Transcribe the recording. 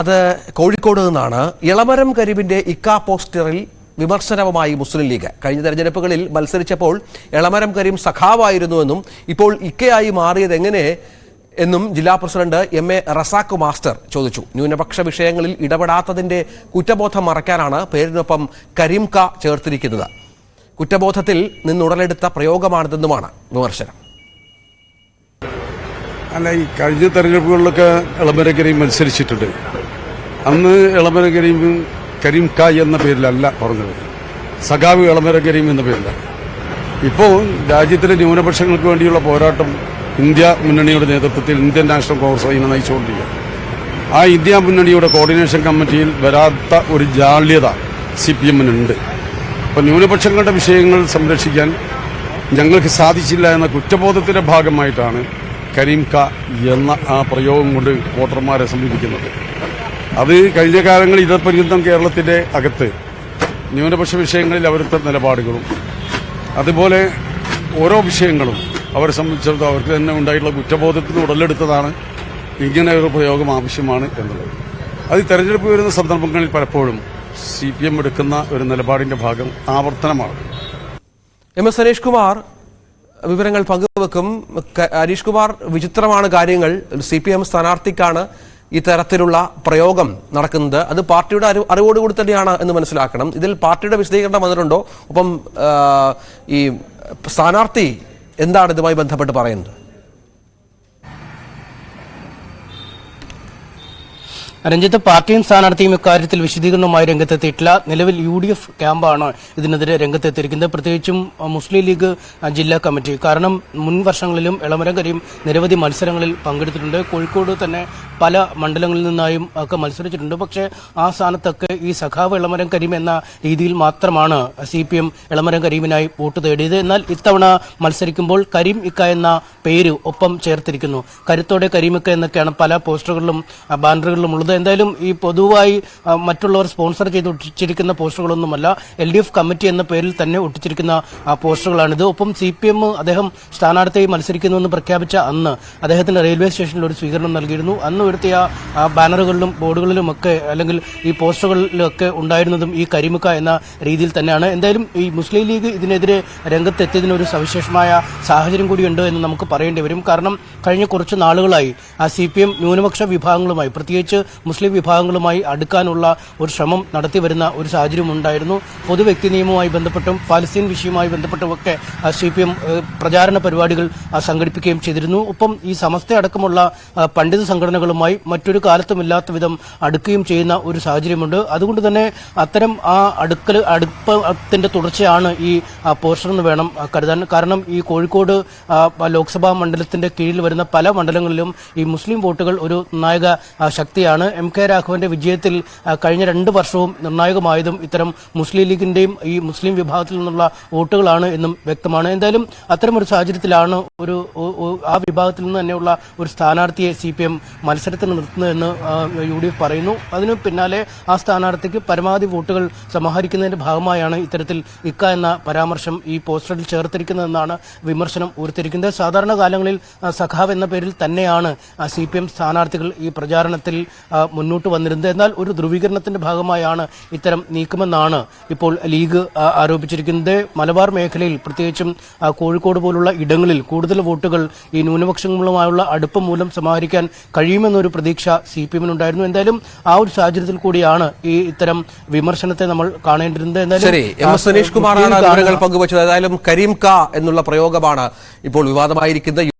അത് കോഴിക്കോട് നിന്നാണ്. ഇളമരം കരീമിന്റെ ഇക്ക പോസ്റ്ററിൽ വിമർശനവുമായി മുസ്ലിം ലീഗ്. കഴിഞ്ഞ തെരഞ്ഞെടുപ്പുകളിൽ മത്സരിച്ചപ്പോൾ ഇളമരം കരീം സഖാവായിരുന്നുവെന്നും ഇപ്പോൾ ഇക്കയായി മാറിയത് എങ്ങനെ എന്നും ജില്ലാ president M A Razak master ചോദിച്ചു. ന്യൂനപക്ഷ വിഷയങ്ങളിൽ ഇടപെടാത്തതിന്റെ കുറ്റബോധം മറയ്ക്കാനാണ് പേരിനൊപ്പം കരീം ക ചേർത്തിരിക്കുന്നത്. കുറ്റബോധത്തിൽ നിന്നുടലെടുത്ത പ്രയോഗമാണിതെന്നുമാണ് വിമർശനം. അല്ല, ഈ കഴിഞ്ഞ തെരഞ്ഞെടുപ്പുകളിലൊക്കെ ഇളമരം കരീം മത്സരിച്ചിട്ടുണ്ട്. അന്ന് ഇളമരം കരീം ക എന്ന പേരിലല്ല പറഞ്ഞത്, സഖാവ് ഇളമരം കരീം എന്ന പേരിലാണ്. ഇപ്പോൾ രാജ്യത്തിലെ ന്യൂനപക്ഷങ്ങൾക്ക് വേണ്ടിയുള്ള പോരാട്ടം ഇന്ത്യ മുന്നണിയുടെ നേതൃത്വത്തിൽ ഇന്ത്യൻ നാഷണൽ കോൺഗ്രസ് അതിനെ നയിച്ചുകൊണ്ടിരിക്കുകയാണ്. ആ ഇന്ത്യ മുന്നണിയുടെ കോർഡിനേഷൻ കമ്മിറ്റിയിൽ വരാത്ത ഒരു ജാള്യത CPM-നുണ്ട്. അപ്പോൾ ന്യൂനപക്ഷങ്ങളുടെ വിഷയങ്ങൾ സംരക്ഷിക്കാൻ ഞങ്ങൾക്ക് സാധിച്ചില്ല എന്ന കുറ്റബോധത്തിന്റെ ഭാഗമായിട്ടാണ് കരീം ക എന്ന ആ പ്രയോഗം കൊണ്ട് വോട്ടർമാരെ സമീപിക്കുന്നത്. അത് കഴിഞ്ഞ കാലങ്ങളിൽ ഇതപര്യന്തം കേരളത്തിന്റെ അകത്ത് ന്യൂനപക്ഷ വിഷയങ്ങളിൽ അവരുടെ നിലപാടുകളും അതുപോലെ ഓരോ വിഷയങ്ങളും അവരെ സംബന്ധിച്ചിടത്തോളം അവർക്ക് തന്നെ ഉണ്ടായിട്ടുള്ള കുറ്റബോധത്തിന് ഉടലെടുത്തതാണ് ഇങ്ങനെ ഒരു പ്രയോഗം ആവശ്യമാണ് എന്നുള്ളത്. അത് തെരഞ്ഞെടുപ്പ് വരുന്ന സന്ദർഭങ്ങളിൽ പലപ്പോഴും CPM എടുക്കുന്ന ഒരു നിലപാടിന്റെ ഭാഗം ആവർത്തനമാണ്. MS ഹരീഷ് കുമാർ വിവരങ്ങൾ പങ്കുവെക്കും. ഹരീഷ് കുമാർ, വിചിത്രമാണ് കാര്യങ്ങൾ. CPM സ്ഥാനാർത്ഥിക്കാണ് ഈ തരത്തിലുള്ള പ്രയോഗം നടക്കുന്നത്. അത് പാർട്ടിയുടെ അറിവോടുകൂടി തന്നെയാണ് എന്ന് മനസ്സിലാക്കണം. ഇതിൽ പാർട്ടിയുടെ വിശദീകരണം വന്നിട്ടുണ്ടോ? ഒപ്പം ഈ സ്ഥാനാർത്ഥി എന്താണ് ഇതുമായി ബന്ധപ്പെട്ട് പറയുന്നത്? രഞ്ജിത്ത്, പാർട്ടിയും സ്ഥാനാർത്ഥിയും ഇക്കാര്യത്തിൽ വിശദീകരണവുമായി രംഗത്തെത്തിയിട്ടില്ല. നിലവിൽ UDF ക്യാമ്പാണ് ഇതിനെതിരെ രംഗത്തെത്തിയിരിക്കുന്നത്, പ്രത്യേകിച്ചും മുസ്ലിം ലീഗ് ജില്ലാ കമ്മിറ്റി. കാരണം മുൻ വർഷങ്ങളിലും ഇളമരം കരീം നിരവധി മത്സരങ്ങളിൽ പങ്കെടുത്തിട്ടുണ്ട്. കോഴിക്കോട് തന്നെ പല മണ്ഡലങ്ങളിൽ നിന്നായും ഒക്കെ മത്സരിച്ചിട്ടുണ്ട്. പക്ഷേ ആ സ്ഥാനത്തൊക്കെ ഈ സഖാവ് ഇളമരം കരീം എന്ന രീതിയിൽ മാത്രമാണ് CPM ഇളമരം കരീമിനായി വോട്ട് തേടിയത്. എന്നാൽ ഇത്തവണ മത്സരിക്കുമ്പോൾ കരീം ഇക്ക എന്ന പേര് ഒപ്പം ചേർത്തിരിക്കുന്നു. കരുത്തോടെ കരീമിക്ക എന്നൊക്കെയാണ് പല പോസ്റ്ററുകളിലും ബാനറുകളിലും ഉള്ളത്. എന്തായാലും ഈ പൊതുവായി മറ്റുള്ളവർ സ്പോൺസർ ചെയ്ത് ഒട്ടിച്ചിരിക്കുന്ന പോസ്റ്ററുകളൊന്നുമല്ല, LDF കമ്മിറ്റി എന്ന പേരിൽ തന്നെ ഒട്ടിച്ചിരിക്കുന്ന പോസ്റ്ററുകളാണിത്. ഒപ്പം CPM അദ്ദേഹം സ്ഥാനാർത്ഥിയായി മത്സരിക്കുന്നുവെന്ന് പ്രഖ്യാപിച്ച അന്ന് അദ്ദേഹത്തിന് റെയിൽവേ സ്റ്റേഷനിൽ ഒരു സ്വീകരണം നൽകിയിരുന്നു. അന്ന് ഉയർത്തിയ ബാനറുകളിലും ബോർഡുകളിലുമൊക്കെ അല്ലെങ്കിൽ ഈ പോസ്റ്ററുകളിലൊക്കെ ഉണ്ടായിരുന്നതും ഈ കരീമിക്ക എന്ന രീതിയിൽ തന്നെയാണ്. എന്തായാലും ഈ മുസ്ലിം ലീഗ് ഇതിനെതിരെ രംഗത്തെത്തിയതിനൊരു സവിശേഷമായ സാഹചര്യം കൂടിയുണ്ട് എന്ന് നമുക്ക് പറയേണ്ടി വരും. കാരണം കഴിഞ്ഞ കുറച്ച് നാളുകളായി CPM ന്യൂനപക്ഷ വിഭാഗങ്ങളുമായി, പ്രത്യേകിച്ച് മുസ്ലിം വിഭാഗങ്ങളുമായി അടുക്കാനുള്ള ഒരു ശ്രമം നടത്തിവരുന്ന ഒരു സാഹചര്യം ഉണ്ടായിരുന്നു. പൊതുവ്യക്തി നിയമവുമായി ബന്ധപ്പെട്ടും പാലസ്തീൻ വിഷയവുമായി ബന്ധപ്പെട്ടുമൊക്കെ CPM പ്രചാരണ പരിപാടികൾ സംഘടിപ്പിക്കുകയും ചെയ്തിരുന്നു. ഒപ്പം ഈ സമസ്ത അടക്കമുള്ള പണ്ഡിത സംഘടനകളുമായി മറ്റൊരു കാലത്തുമില്ലാത്ത വിധം അടുക്കുകയും ചെയ്യുന്ന ഒരു സാഹചര്യമുണ്ട്. അതുകൊണ്ട് തന്നെ അത്തരം ആ അടുപ്പത്തിന്റെ തുടർച്ചയാണ് ഈ പോസ്റ്റർ എന്ന് വേണം കരുതാൻ. കാരണം ഈ കോഴിക്കോട് ലോക്സഭാ മണ്ഡലത്തിന്റെ കീഴിൽ വരുന്ന പല മണ്ഡലങ്ങളിലും ഈ മുസ്ലിം വോട്ടുകൾ ഒരു നിർണായക ശക്തിയാണ്. MK രാഘവന്റെ വിജയത്തിൽ കഴിഞ്ഞ 2 വർഷവും നിർണായകമായതും ഇത്തരം മുസ്ലിം ലീഗിന്റെയും ഈ മുസ്ലിം വിഭാഗത്തിൽ നിന്നുള്ള വോട്ടുകളാണ് എന്നും വ്യക്തമാണ്. എന്തായാലും അത്തരമൊരു സാഹചര്യത്തിലാണ് ആ വിഭാഗത്തിൽ നിന്ന് തന്നെയുള്ള ഒരു സ്ഥാനാർത്ഥിയെ CPM മത്സരത്തിന് നിർത്തുന്നതെന്ന് UDF പറയുന്നു. അതിനു പിന്നാലെ ആ സ്ഥാനാർത്ഥിക്ക് പരമാവധി വോട്ടുകൾ സമാഹരിക്കുന്നതിന്റെ ഭാഗമായാണ് ഇത്തരത്തിൽ ഇക്ക എന്ന പരാമർശം ഈ പോസ്റ്ററിൽ ചേർത്തിരിക്കുന്നതെന്നാണ് വിമർശനം ഉയർത്തിയിരിക്കുന്നത്. സാധാരണ കാലങ്ങളിൽ സഖാവ് എന്ന പേരിൽ തന്നെയാണ് CPM സ്ഥാനാർത്ഥികൾ ഈ പ്രചാരണത്തിൽ മുന്നോട്ട് വന്നിരുന്നത്. എന്നാൽ ഒരു ധ്രുവീകരണത്തിന്റെ ഭാഗമായാണ് ഇത്തരം നീക്കമെന്നാണ് ഇപ്പോൾ ലീഗ് ആരോപിച്ചിരിക്കുന്നത്. മലബാർ മേഖലയിൽ പ്രത്യേകിച്ചും കോഴിക്കോട് പോലുള്ള ഇടങ്ങളിൽ കൂടുതൽ വോട്ടുകൾ ഈ ന്യൂനപക്ഷങ്ങളുമായുള്ള അടുപ്പം മൂലം സമാഹരിക്കാൻ കഴിയുമെന്നൊരു പ്രതീക്ഷ CPM-നുണ്ടായിരുന്നു. എന്തായാലും ആ ഒരു സാഹചര്യത്തിൽ കൂടിയാണ് ഈ ഇത്തരം വിമർശനത്തെ നമ്മൾ കാണേണ്ടിരുന്നത്. എന്തായാലും MS ഹരീഷ് കുമാറാണ് വിവരങ്ങൾ പങ്കുവച്ചത്. ഏതായാലും കരീം ക എന്നുള്ള പ്രയോഗമാണ് ഇപ്പോൾ വിവാദമായിരിക്കുന്നത്.